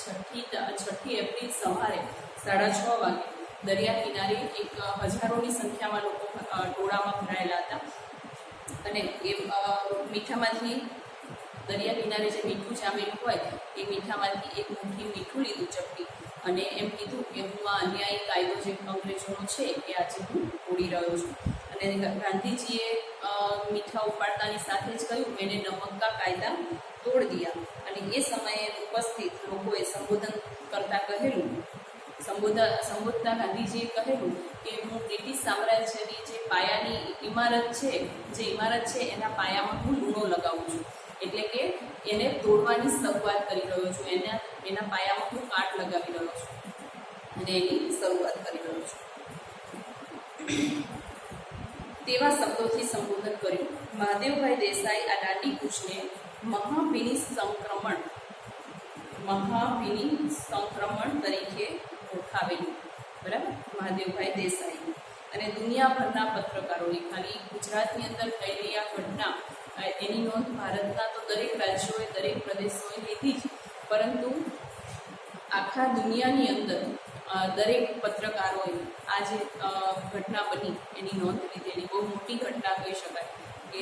6 એપ્રિલ સવારે 6:30 વાગે દરિયા કિનારે એક હજારોની સંખ્યામાં લોકો ટોળામાં ભરાયેલા હતા. અને એ મીઠામાંથી, દરિયા કિનારે જે મીઠું જામેલું હોય એ મીઠામાંથી એક મુઠ્ઠી મીઠું લીધું ચપટી, અને એમ કીધું કે હું આ અન્યાયી કાયદો જે અંગ્રેજોનો છે એ આજે હું તોડી રહ્યો છું. અને ગાંધીજીએ મીઠા ઉપાડતાની સાથે જ કહ્યું, મેને નમક કા કાયદા તોડ દિયા. અને એ સમયે ઉપસ્થિત લોકોએ સંબોધન કરતા કહેલું, સંબોધતા ગાંધીજીએ કહેલું કે હું બ્રિટિશ સામ્રાજ્યની જે પાયાની ઇમારત છે એના પાયામાં હું લૂણો લગાવું છું, એટલે કે એને તોડવાની શરૂઆત કરી રહ્યો છું, એના પાયામાં હું કાટ લગાવી રહ્યો છું અને એની શરૂઆત કરી રહ્યો છું. તેવા શબ્દોથી સંબોધન કર્યું. મહાદેવભાઈ દેસાઈ આ દાંડી કૂચને મહાવિની સંક્રમણ તરીકે ઓળખાવેલું. બરાબર, મહાદેવભાઈ દેસાઈ. અને દુનિયાભરના પત્રકારોએ ખાલી ગુજરાતની અંદર થયેલી આ ઘટના એની નોંધ ભારતના તો દરેક રાજ્યોએ, દરેક પ્રદેશોએ લીધી જ, પરંતુ આખા દુનિયાની અંદર દરેક પત્રકારોએ આ જે ઘટના બની એની નોંધ લીધેલી. બહુ મોટી ઘટના કહી શકાય કે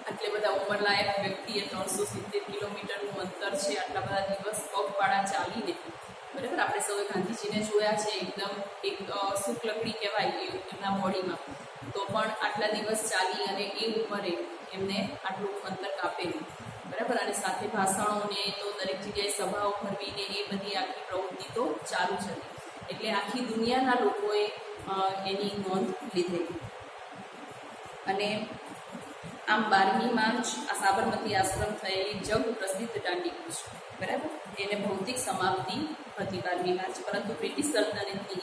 આટલે બધા ઉંમરલાયક વ્યક્તિએ 370 કિલોમીટરનું અંતર છે, આટલા બધા દિવસ પગપાળા ચાલીને, બરાબર, આપણે સૌએ ગાંધીજીને જોયા છે, એકદમ એક શુક્લકડી કહેવાય એમના બોડીમાં, તો પણ આટલા દિવસ ચાલી અને એ ઉંમરે એમને આટલું અંતર કાપેલું. બરાબર, અને સાથે ભાષણોને તો દરેક જગ્યાએ સભાઓ ભરવીને એ બધી આખી પ્રવૃત્તિ તો ચાલુ જ હતી. એટલે આખી દુનિયાના લોકોએ એની નોંધ લીધેલી. અને આમ 12મી માર્ચ આ સાબરમતી આશ્રમ થયેલી જગ પ્રસિદ્ધ દાંડી કૂચ, બરાબર, એને ભૌતિક સમાપ્તિ હતી 12મી માર્ચ. પરંતુ બ્રિટિશ સલ્તનતની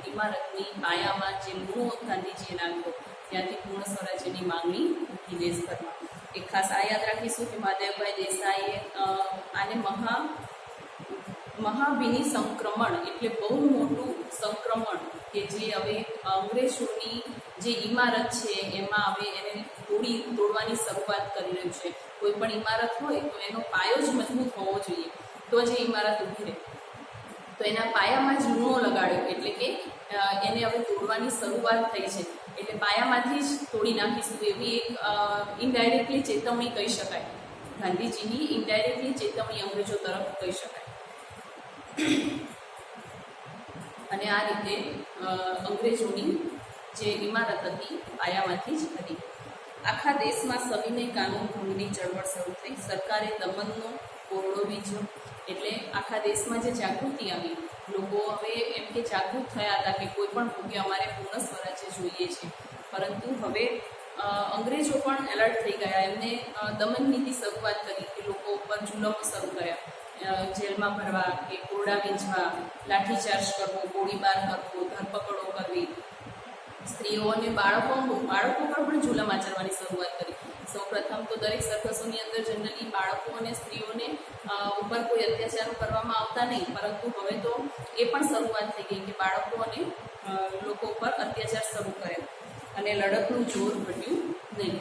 ઇમારતની પાયામાં જે લૂણો ગાંધીજીએ નાખ્યો, ત્યાંથી પૂર્ણ સ્વરાજ્યની માંગણી ઉઠી દેશભરમાં. એક ખાસ આ યાદ રાખીશું કે મહાદેવભાઈ દેસાઈએ આને મહાવિની સંક્રમણ, એટલે બહુ મોટું સંક્રમણ કે જે હવે અંગ્રેજોની જે ઇમારત છે એમાં હવે એને તોડવાની શરૂઆત કરી રહ્યું છે. કોઈ પણ ઇમારત હોય તો એનો પાયો જ મજબૂત હોવો જોઈએ, તો જ એ ઇમારત ઊભી રહે. તો એના પાયામાં જ લૂણો લગાડ્યો, એટલે કે એને હવે તોડવાની શરૂઆત થઈ છે, એટલે પાયામાંથી જ તોડી નાખીશું એવી એક ઇનડાયરેક્ટલી ચેતવણી કહી શકાય. ગાંધીજીની ઇનડાયરેક્ટલી ચેતવણી અંગ્રેજો તરફ કહી શકાય. અને આ રીતે અંગ્રેજોની જે ઇમારત હતી પાયામાંથી જ હતી. આખા દેશમાં સવિનય કાનૂન ભંગની ચળવળ શરૂ થઈ. સરકારે દમનનો કોરડો વીજ્યો, એટલે આખા દેશમાં જે જાગૃતિ આવી, લોકો હવે એમ કે જાગૃત થયા હતા કે કોઈ પણ ભોગે અમારે પૂર્ણ સ્વરાજ્ય જોઈએ છે. પરંતુ હવે અંગ્રેજો પણ એલર્ટ થઈ ગયા, એમને દમન નીતિ શરૂઆત કરી કે લોકો ઉપર જુલમો શરૂ કર્યા, જેલમાં ભરવા કે કોરડા વીંચવા, લાઠીચાર્જ કરવો, ગોળીબાર કરવો, ધરપકડો કરવી. સ્ત્રીઓ અને બાળકો પર પણ જુલમ આચરવાની શરૂઆત કરી. સૌપ્રથમ તો દરેક સર્કસોની અંદર જનરલી બાળકો અને સ્ત્રીઓને ઉપર કોઈ અત્યાચારો કરવામાં આવતા નહીં, પરંતુ હવે તો એ પણ શરૂઆત થઈ ગઈ કે બાળકો અને લોકો ઉપર અત્યાચાર શરૂ કરે, અને લડતનું જોર ઘટ્યું નહીં.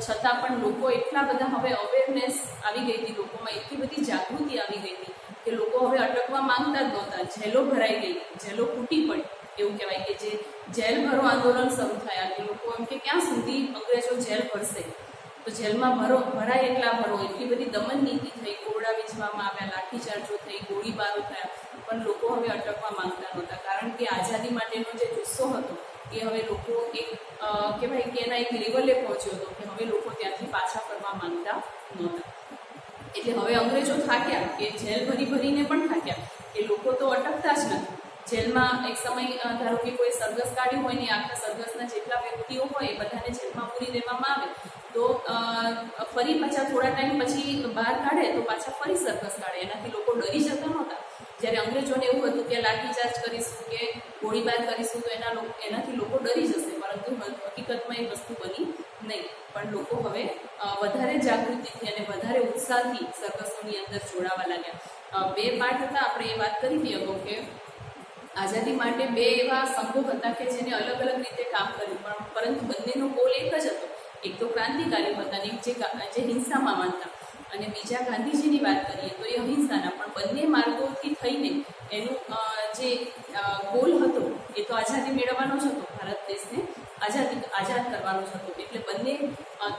છતાં પણ લોકો એટલા બધા હવે અવેરનેસ આવી ગઈ હતી, લોકોમાં એટલી બધી જાગૃતિ આવી ગઈ હતી કે લોકો હવે અટકવા માંગતા જ નહોતા. જેલો ભરાઈ ગઈ, જેલો ફૂટી પડી, એવું કહેવાય કે જે જેલ ભરો આંદોલન શરૂ થયા કે લોકો એમ કે ક્યાં સુધી અંગ્રેજો જેલ ભરશે, તો જેલમાં ભરાય એટલા ભરો. એટલી બધી દમન નીતિ થઈ, કોરડા વીંચવામાં આવ્યા, લાઠીચાર્જો થઈ, ગોળીબારો થયા, પણ લોકો હવે અટકવા માંગતા નહોતા. કારણ કે આઝાદી માટેનો જે જુસ્સો હતો એ હવે લોકો એક કહેવાય કે એના એક લેવલે પહોંચ્યો હતો કે હવે લોકો ત્યાંથી પાછા ફરવા માંગતા નહોતા. એટલે હવે અંગ્રેજો થાક્યા કે જેલ ભરીને પણ થાક્યા કે લોકો તો અટકતા જ નથી. જેલમાં એક સમય ધારો કે કોઈ સરઘસ કાઢ્યું હોય ને આખા સરઘસના જેટલા વ્યક્તિઓ હોય એ બધાને જેલમાં પૂરી દેવામાં આવે તો ફરી પાછા થોડા ટાઈમ પછી બહાર કાઢે તો પાછા ફરી સરઘસ કાઢે. એનાથી લોકો ડરી જતા નહોતા. જ્યારે અંગ્રેજોને એવું હતું કે લાઠીચાર્જ કરીશું કે ગોળીબાર કરીશું તો એનાથી લોકો ડરી જશે, પરંતુ હકીકતમાં એ વસ્તુ બની નહીં. પણ લોકો હવે વધારે જાગૃતિથી અને વધારે ઉત્સાહથી સરઘસોની અંદર જોડાવા લાગ્યા. 2 પાર્ટ હતા, આપણે એ વાત કરી હતી અગાઉ કે આઝાદી માટે 2 એવા સંઘો હતા કે જેને અલગ અલગ રીતે કામ કર્યું, પરંતુ બંનેનો ગોલ એક જ હતો. એક તો ક્રાંતિકારી હતા અને જે હિંસામાં માનતા, અને બીજા ગાંધીજીની વાત કરીએ તો એ અહિંસાના. પણ બંને માર્ગોથી થઈને એનું જે ગોલ હતો એ તો આઝાદી મેળવવાનો જ હતો, ભારત દેશને આઝાદ કરવાનો જ હતો. એટલે બંને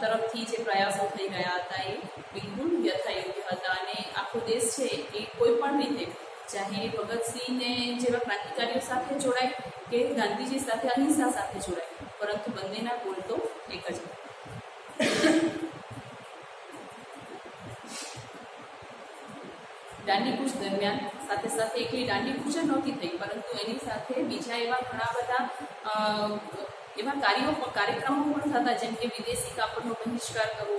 તરફથી જે પ્રયાસો થઈ રહ્યા હતા એ બિલકુલ યથાયોગ્ય હતા. અને આખો દેશ છે એ કોઈ પણ રીતે, ચાહે ભગતસિંહને જેવા ક્રાંતિકારીઓ સાથે જોડાય કે ગાંધીજી સાથે અહિંસા સાથે જોડાય, પરંતુ બંનેના ગોલ તો એક જ હતા. દાંડીકૂચ દરમિયાન સાથે સાથે એકલી દાંડીકૂચ જ નહોતી થઈ, પરંતુ એની સાથે બીજા એવા ઘણા બધા એવા કાર્યક્રમો પણ થતા, જેમ કે વિદેશી કાપડનો બહિષ્કાર કરવો,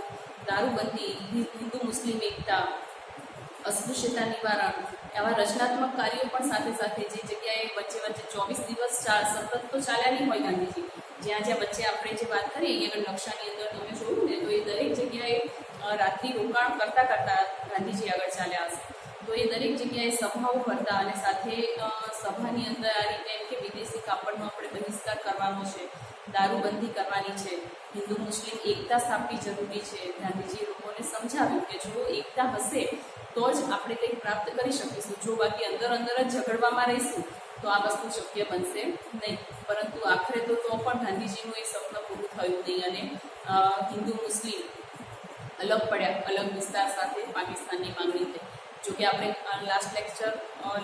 દારૂબંધી, હિન્દુ મુસ્લિમ એકતા, અસ્પૃશ્યતા નિવારણ, આવા રચનાત્મક કાર્યો પણ સાથે સાથે જે જગ્યાએ વચ્ચે 24 દિવસ સતત તો ચાલ્યા નહીં હોય ગાંધીજી. જ્યાં વચ્ચે આપણે જે વાત કરીએ આગળ નકશાની અંદર તમે જોયું ને તો એ દરેક જગ્યાએ રાત્રિ રોકાણ કરતા ગાંધીજી આગળ ચાલ્યા હશે. તો એ દરેક જગ્યાએ સભાઓ કરતા અને સાથે સભાની અંદર આ રીતે એમ કે વિદેશી કાપડનો આપણે બહિષ્કાર કરવાનો છે, દારૂબંધી કરવાની છે, હિન્દુ મુસ્લિમ એકતા સ્થાપવી જરૂરી છે. ગાંધીજીએ લોકોને સમજાવ્યું કે જો એકતા હશે તો જ આપણે કંઈક પ્રાપ્ત કરી શકીશું, જો બાકી અંદર જ ઝઘડવામાં રહીશું તો આ વસ્તુ શક્ય બનશે નહીં. પરંતુ આખરે તો પણ ગાંધીજીનું એ સ્વપ્ન પૂરું થયું નહીં અને હિન્દુ મુસ્લિમ અલગ પડ્યા, અલગ વિસ્તાર સાથે પાકિસ્તાનની માંગણી થઈ. જોકે આપણે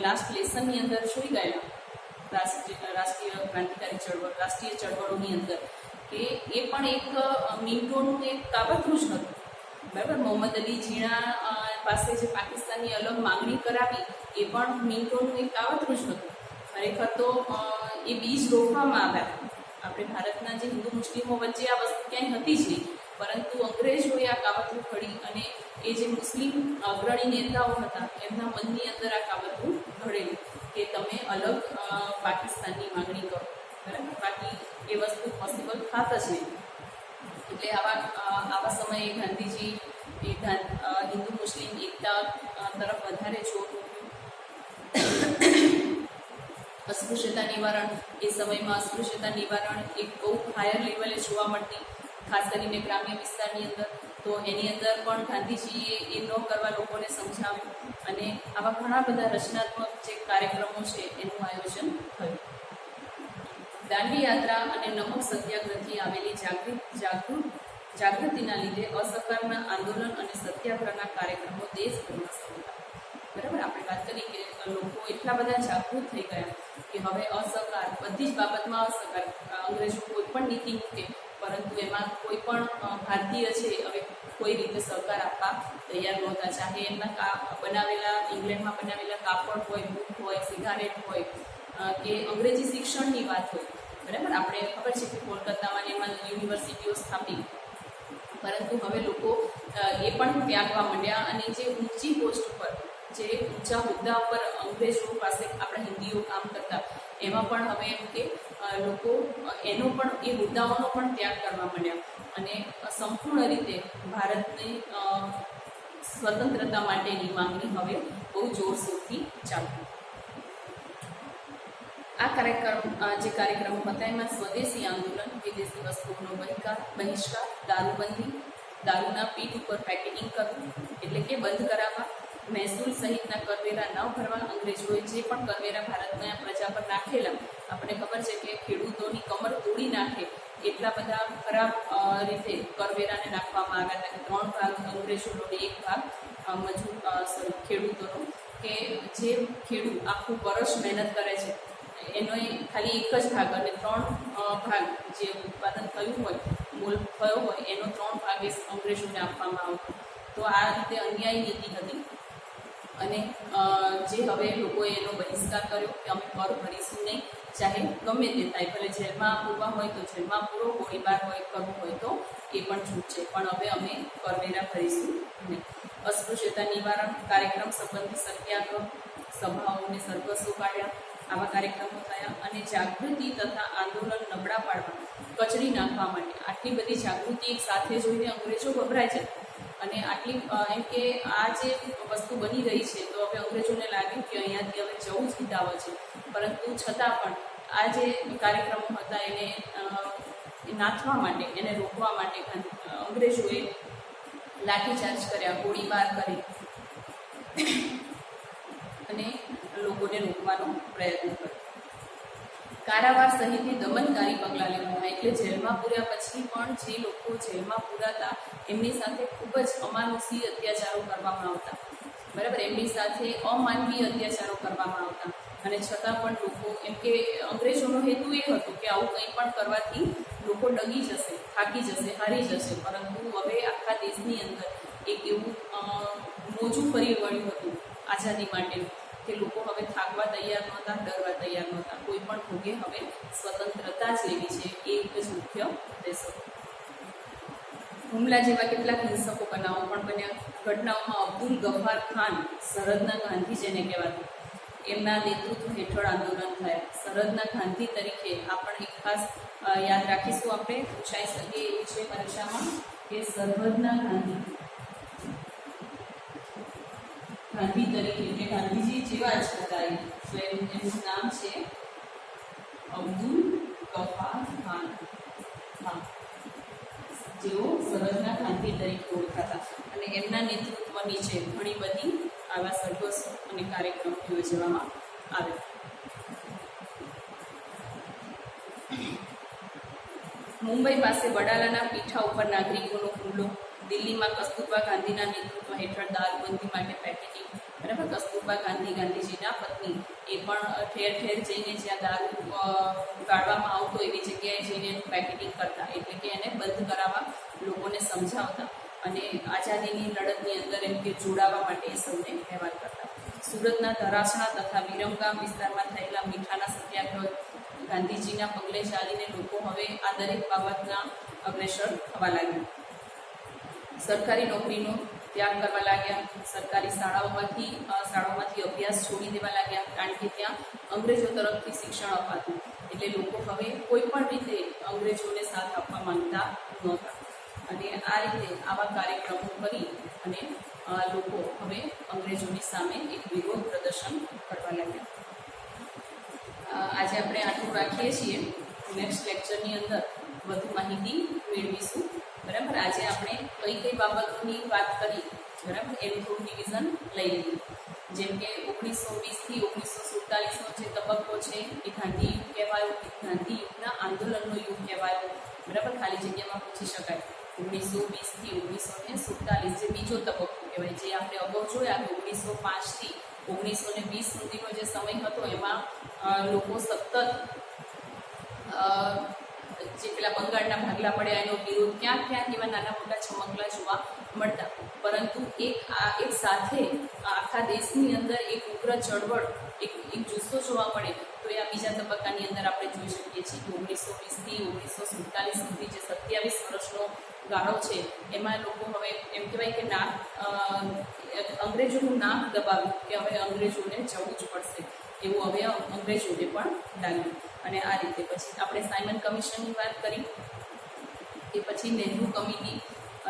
લાસ્ટ લેસનની અંદર જોઈ ગયા રાષ્ટ્રીય ક્રાંતિકારી ચળવળ, રાષ્ટ્રીય ચળવળોની અંદર કે એ પણ એક મિન્ટોનું એક કાવતરું જ હતું. બરાબર, મોહમ્મદ અલી ઝીણા પાસે જે પાકિસ્તાનની અલગ માંગણી કરાવી એ પણ મિન્ટોનું એક કાવતરું જ હતું. ખરેખર તો એ બીજ રોપવામાં આવ્યા. આપણે ભારતના જે હિન્દુ મુસ્લિમો વચ્ચે આ વસ્તુ ક્યાંય હતી જ નહીં, પરંતુ અંગ્રેજોએ આ કાવતરું ઘડી અને એ જે મુસ્લિમ અગ્રણી નેતાઓ હતા એમના મનની અંદર આ કાવતરું ઘડેલું કે તમે અલગ પાકિસ્તાનની માંગણી કરો. બરાબર, બાકી એ વસ્તુ પોસિબલ થાત જ નહીં. એટલે આવા સમયે ગાંધીજી એ હિન્દુ મુસ્લિમ એકતા તરફ વધારે જોર મૂક્યું. અસ્પૃશ્યતા નિવારણ, એ સમયમાં અસ્પૃશ્યતા નિવારણ એક બહુ હાયર લેવલે જોવા મળતી, ખાસ કરીને ગ્રામ્ય વિસ્તારની અંદર. તો એની અંદર પણ ગાંધીજીએ એ ન કરવા લોકોને સમજાવ્યું અને આવા ઘણા બધા રચનાત્મક જે કાર્યક્રમો છે એનું આયોજન થયું. દાંડી યાત્રા અને નમક સત્યાગ્રહથી આવેલી જાગૃતિના લીધે અસહકારના આંદોલન અને સત્યાગ્રહના કાર્યક્રમો દેશભરમાં શરૂ થયા. બરાબર, આપણે વાત કરી કે લોકો એટલા બધા જાગૃત થઈ ગયા કે હવે અસહકાર, બધી જ બાબતમાં અસહકાર. અંગ્રેજો કોઈ પણ નીતિ મૂકે પરંતુ એમાં કોઈ પણ ભારતીય છે હવે કોઈ રીતે સહકાર આપવા તૈયાર નહોતા. ચાહે એમના ઇંગ્લેન્ડમાં બનાવેલા કાપડ હોય, બુક હોય, સિગારેટ હોય કે અંગ્રેજી શિક્ષણની વાત હોય. બરાબર, આપણે ખબર છે કે કોલકાતામાં એમાં યુનિવર્સિટીઓ સ્થાપી, પરંતુ હવે લોકો એ પણ ત્યાગવા માંડ્યા અને જે ઊંચી પોસ્ટ ઉપર, જે ઊંચા હોદ્દા ઉપર અંગ્રેજો પાસે આપણા હિન્દીઓ કામ કરતા, એમાં પણ હવે એમ કે લોકો એનો પણ એ હોદ્દાઓનો પણ ત્યાગ કરવા માંડ્યા અને સંપૂર્ણ રીતે ભારતની સ્વતંત્રતા માટેની માંગણી હવે બહુ જોરશોરથી ચાલતી. આ કાર્યક્રમો હતા એમાં સ્વદેશી આંદોલન, વિદેશી વસ્તુઓનો બહિષ્કાર, દારૂબંધી, દારૂના પીઠ ઉપર પેકેટિંગ કરવું એટલે કે બંધ કરાવવા, મહેસૂલ સહિતના કરવેરા ન ભરવા. અંગ્રેજોએ જે પણ કરવેરા ભારતના પ્રજા પર નાખેલા, આપણને ખબર છે કે ખેડૂતોની કમર તોડી નાખે એટલા બધા ખરાબ રીતે કરવેરાને નાખવામાં આવ્યા હતા. 3 ભાગ અંગ્રેજોનો, 1 ભાગ ખેડૂતોનો. કે જે ખેડૂત આખું વર્ષ મહેનત કરે છે એનો ખાલી 1 જ ભાગ અને 3 ભાગ જે ઉત્પાદન થયું હોય, મોલ થયો હોય એનો 3 ભાગ એ અંગ્રેજોને આપવામાં આવતો. તો આ રીતે અન્યાયી નીતિ હતી અને જે હવે લોકોએ એનો બહિષ્કાર કર્યો કે અમે કર ભરીશું નહીં, ચાહે ગમે તે થાય, ભલે જેલમાં પૂરવા હોય તો જેલમાં પૂરો, ગોળીબાર હોય કરવું હોય તો એ પણ છૂટ છે, પણ હવે અમે કરવેરા ભરીશું નહીં. અસ્પૃશ્યતા નિવારણ કાર્યક્રમ સંબંધી સત્યાગ્રહ, સભાઓ અને સરઘસો કાઢ્યા, આવા કાર્યક્રમો થયા અને જાગૃતિ તથા આંદોલન નબળા પાડવા, કચડી નાખવા માટે આટલી બધી જાગૃતિ એક સાથે જોઈને અંગ્રેજો ગભરાય છે અને આટલી એમ કે આ જે વસ્તુ બની રહી છે તો હવે અંગ્રેજોને લાગ્યું કે અહીંયાથી હવે જવું જ હિતાવ છે, પરંતુ છતાં પણ આ જે કાર્યક્રમો હતા એને નાથવા માટે, એને રોકવા માટે અંગ્રેજોએ લાઠીચાર્જ કર્યા, ગોળીબાર કરી અને લોકોને રોકવાનો પ્રયત્ન કર્યો. કારાવાર સહિતની દમનકારી પગલાં લેવાયા, એટલે જેલમાં પૂર્યા પછી પણ જે લોકો જેલમાં પૂરાતા એમની સાથે ખૂબ જ અમાનુષી અત્યાચારો કરવામાં આવતા, બરાબર, એમની સાથે અમાનવીય અત્યાચારો કરવામાં આવતા અને છતાં પણ લોકો, એમ કે અંગ્રેજોનો હેતુ એ હતો કે આવું કંઈ પણ કરવાથી લોકો ડગી જશે, થાકી જશે, હારી જશે, પરંતુ હવે આખા દેશની અંદર એક એવું મોજું ફરી વળ્યું હતું આઝાદી માટેનું કે લોકો હવે થાકવા તૈયાર નહોતા, ડરવા તૈયાર નહોતા, કોઈ પણ ભોગે હવે સ્વતંત્રતા જ લેવી છે, એ એક જ મુખ્ય ઉદ્દેશ હતો. હુમલા જેવા કેટલાક હિંસકો બનાવો પણ બન્યા. ઘટનાઓમાં અબ્દુલ ગફાર ખાન, સરહદના ગાંધી જેને કહેવાતું, એમના નેતૃત્વ હેઠળ આંદોલન થયા. સરહદના ગાંધી તરીકે આ પણ એક ખાસ યાદ રાખીશું, આપણે પૂછાઈ શકે એવું છે પરીક્ષામાં કે સરહદના ગાંધી તરીકે, એટલે ગાંધીજી જેવા જ હતા, તો એમનું નામ છે અબ્દુલ ગફાર ખાન, હા, જેઓ સરહદના ગાંધી તરીકે ઓળખાતા અને એમના નેતૃત્વ નીચે ઘણી બધી આવા સરઘસો અને કાર્યક્રમો યોજવામાં આવે. મુંબઈ પાસે વડાલાના પીઠા ઉપર નાગરિકોનો હુમલો. દિલ્હીમાં કસ્તુરબા ગાંધીના નેતૃત્વ હેઠળ દારૂબંધી માટે પેકેટિંગ, બરાબર. કસ્તુરબા ગાંધી, ગાંધીજીના પત્ની, એ પણ ઠેર ઠેર જઈને જ્યાં દારૂ કાઢવામાં આવતો એવી જગ્યાએ જઈને એનું પેકેટિંગ કરતા, એટલે કે એને બંધ કરાવવા લોકોને સમજાવતા અને આઝાદીની લડતની અંદર એમ કે જોડાવા માટે એ સૌને વ્યવહાર કરતા. સુરતના ધરાસણા તથા વિરમગામ વિસ્તારમાં થયેલા મીઠાના સત્યાગ્રહ, ગાંધીજીના પગલે ચાલીને લોકો હવે આ દરેક બાબતના અગ્રેસર થવા લાગ્યા. સરકારી નોકરીનો ત્યાગ કરવા લાગ્યા. સરકારી શાળાઓમાંથી અભ્યાસ છોડી દેવા લાગ્યા, કારણ કે ત્યાં અંગ્રેજો તરફથી શિક્ષણ અપાતું, એટલે લોકો હવે કોઈ પણ રીતે અંગ્રેજોને સાથ આપવા માંગતા નહોતા અને આ રીતે આવા કાર્યક્રમો કરી અને લોકો હવે અંગ્રેજોની સામે એક વિરોધ પ્રદર્શન કરવા લાગ્યા. આજે આપણે આટલું રાખીએ છીએ. નેક્સ્ટ લેક્ચરની અંદર વધુ માહિતી મેળવીશું, બરાબર. આજે આપણે કઈ કઈ બાબતોની વાત કરી, બરાબર, એનું થોડું ડિવિઝન લઈ લીધું. જેમ કે 1920થી 1947નો જે તબક્કો છે એ ગાંધી યુગ કહેવાયો, ગાંધી યુગના આંદોલનનો યુગ કહેવાયો, બરાબર. ખાલી જગ્યામાં પૂછી શકાય. 1920થી 1947 જે બીજો તબક્કો કહેવાય, જે આપણે અગાઉ જોયા કે 1905થી 1920 સુધીનો જે સમય હતો એમાં લોકો સતત જે પેલા બંગાળના ભાગલા પડ્યા એનો વિરોધ ક્યાંક ક્યાંક એવા નાના મોટા ચમકલા જોવા મળતા, પરંતુ એક સાથે આખા દેશની અંદર એક ઉગ્ર ચળવળ, એક જુસ્સો જોવા મળે તો એ આ બીજા તબક્કાની અંદર આપણે જોઈ શકીએ છીએ કે 1920થી 1947 સુધી જે 27 વર્ષનો ગાળો છે એમાં લોકો હવે એમ કહેવાય કે અંગ્રેજોનું નાક દબાવ્યું કે હવે અંગ્રેજોને જવું જ પડશે એવું હવે અંગ્રેજોને પણ લાગ્યું. અને આ રીતે પછી આપણે સાયમન કમિશનની વાત કરી, એ પછી નહેરુ કમિટી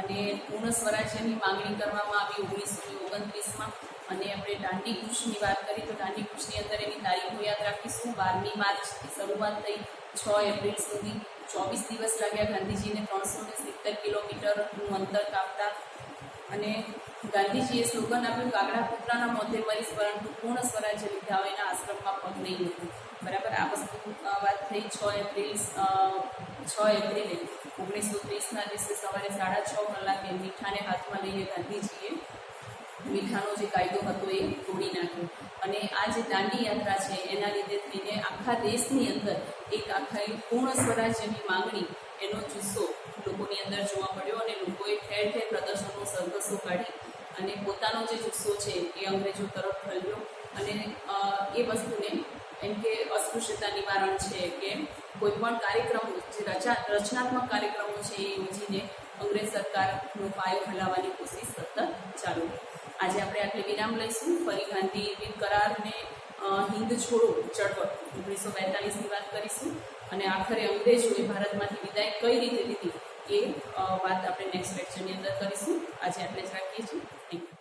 અને પૂર્ણ સ્વરાજ્યની માંગણી કરવામાં આવી 1929માં. અને આપણે દાંડી કૂચની વાત કરી તો દાંડી કૂચની અંદર એની તારીખો યાદ રાખીશું. 12મી માર્ચથી શરૂઆત થઈ 6 એપ્રિલ સુધી 24 દિવસ લાગ્યા ગાંધીજીને 370 કિલોમીટરનું અંતર કાપતા. અને ગાંધીજીએ સ્લોગન આપ્યું, કાગડા કૂતરાના મોઢે મરીશ પરંતુ પૂર્ણ સ્વરાજ્ય લીધા હોય એના આશ્રમમાં પગ નહીં મૂકું, બરાબર. આ વસ્તુ વાત થઈ 6 એપ્રિલે 1930ના દિવસે સવારે 6:30 કલાકે મીઠાને હાથમાં લઈને ગાંધીજીએ મીઠાનો જે કાયદો હતો એ તોડી નાખ્યો. અને આ જે દાંડી યાત્રા છે એના લીધે થઈને આખા દેશની અંદર એક આખા પૂર્ણ સ્વરાજ્યની માંગણી, એનો જુસ્સો લોકોની અંદર જોવા મળ્યો અને લોકોએ ઠેર ઠેર પ્રદર્શનો સરઘસો કાઢી અને પોતાનો જે જુસ્સો છે એ અંગ્રેજો તરફ ઠલવ્યો અને એ વસ્તુને એમ કે અસ્પૃશ્યતા નિવારણ છે કે કોઈ પણ કાર્યક્રમો જે રચનાત્મક કાર્યક્રમો છે એ યોજીને અંગ્રેજ સરકારનો પાયો હલાવવાની કોશિશ સતત ચાલુ રહી. આજે આપણે આટલે વિરામ લઈશું. ફરી ગાંધી ઇરવિન કરાર ને હિંદ છોડો ચળવળ 1942ની વાત કરીશું અને આખરે અંગ્રેજોએ ભારતમાંથી વિદાય કઈ રીતે લીધી એ વાત આપણે નેક્સ્ટ લેક્ચરની અંદર કરીશું. આજે આપણે જ રાખીએ છીએ. Thank you.